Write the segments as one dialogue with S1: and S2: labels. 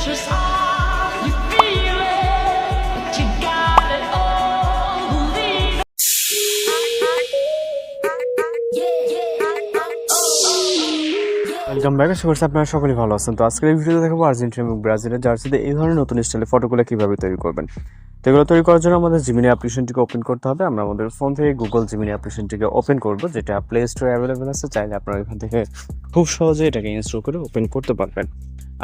S1: just all you feel it, but you got it all. Believe it.
S2: Welcome back. আশা করছি আপনারা সকলেই ভালো আছেন। তো আজকের এই ভিডিওতে দেখাবো আর্জেন্টিনা এবং ব্রাজিলের জার্সিতে এই ধরনের নতুন স্টাইলের ফটোগুলো কীভাবে তৈরি করবেন। তো এগুলো তৈরি করার জন্য আমাদের জিমিনি অ্যাপ্লিকেশনটিকে ওপেন করতে হবে। আমরা আমাদের ফোন থেকে গুগল জিমিনি অ্যাপ্লিকেশনটিকে ওপেন করব, যেটা প্লে স্টোরে অ্যাভেলেবেল আছে। চাইলে আপনারা এখান থেকে খুব সহজে এটাকে ইনস্টল করে ওপেন করতে পারবেন।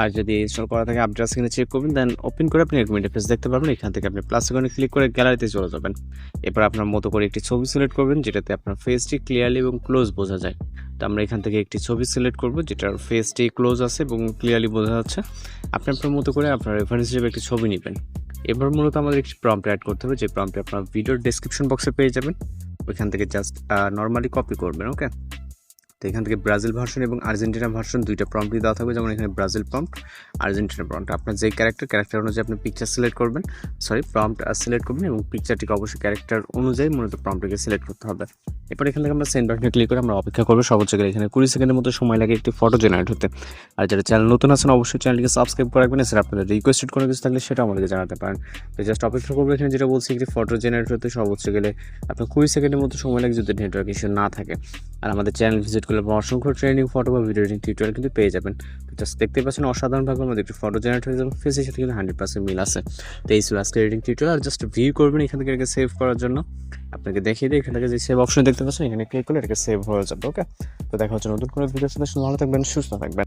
S2: আর যদি ইনস্টল করা থাকে আপনি স্ক্রিনে চেক করবেন, দেন ওপেন করে আপনি এরকম ইন্টারফেস দেখতে পারবেন। এখান থেকে আপনি প্লাস আইকনে ক্লিক করে গ্যালারিতে চলে যাবেন। এরপর আপনার মতো করে একটি ছবি সিলেক্ট করবেন, যেটাতে আপনার ফেসটি ক্লিয়ারলি এবং ক্লোজ বোঝা যায়। তো আমরা এখান থেকে একটি ছবি সিলেক্ট করব যেটার ফেসটি ক্লোজ আছে এবং ক্লিয়ারলি বোঝা যাচ্ছে। আপনি আপনার মতো করে আপনার রেফারেন্স হিসেবে একটি ছবি নেবেন। এবার মূলত আমাদের একটি প্রম্পট অ্যাড করতে হবে, যে প্রম্পটে আপনার ভিডিওর ডেসক্রিপশন বক্সে পেয়ে যাবেন। ওইখান থেকে জাস্ট নর্মালি কপি করবেন। ওকে, তো এখান থেকে ব্রাজিল ভার্সন এবং আর্জেন্টিনা ভার্সন দুইটা প্রম্পটই দেওয়া থাকবে। যেমন এখানে ব্রাজিল প্রম্পট, আর্জেন্টিনা প্রম্পট। আপনার যে ক্যারেক্টার অনুযায়ী আপনি পিকচার সিলেক্ট করবেন, প্রম্পট সিলেক্ট করবেন এবং পিকচারটিকে অবশ্যই ক্যারেক্টার অনুযায়ী মূলত প্রম্পটটিকে সিলেক্ট করতে হবে। এরপর এখান থেকে আমরা সেন্ড বাটনে ক্লিক করে আমরা অপেক্ষা করবো। সর্বোচ্চ গেলে এখানে 20 সেকেন্ডের মতো সময় লাগে একটি ফটো জেনারেট হতে। আর যারা চ্যানেল নতুন আছেন অবশ্যই চ্যানেলটিকে সাবস্ক্রাইব করে রাখবেন। স্যার আপনাদের রিকোয়েস্টেড কোনো কিছু থাকলে সেটা আমাদেরকে জানাতে পারেন। তো জাস্ট অপেক্ষা করবো। এখানে যেটা বলছি, একটি ফটো জেনারেট হতে সর্বোচ্চ গেলে আপনার 20 সেকেন্ডের মতো সময় লাগে, যদি নেটওয়ার্ক ইস্যু না থাকে। আর আমাদের চ্যানেল ভিজিট করলে আপনার অসংখ্য ট্রেনিং ফটো বা ভিডিও এডিটিং টিউটোরিয়াল কিন্তু পেয়ে যাবেন। তো জাস্ট দেখতে পাচ্ছেন অসাধারণভাবে আমাদের একটি ফটো জেনারেট হয়ে যাবে, ফেসের সাথে কিন্তু 100% মিল আছে। তো এই ছিল আজকের এডিটিং টিউটোরিয়াল। আর জাস্ট ভিউ করবেন এখান থেকে এটাকে সেভ করার জন্য। আপনাকে দেখিয়ে দিই, এখান থেকে যে সেভ অপশন দেখতে পাচ্ছেন এখানে ক্লিক করলে এটাকে সেভ হয়ে যাবে। ওকে, তো দেখা হচ্ছে নতুন কোনো ভিডিওর সাথে। ভালো থাকবেন, সুস্থ থাকবেন।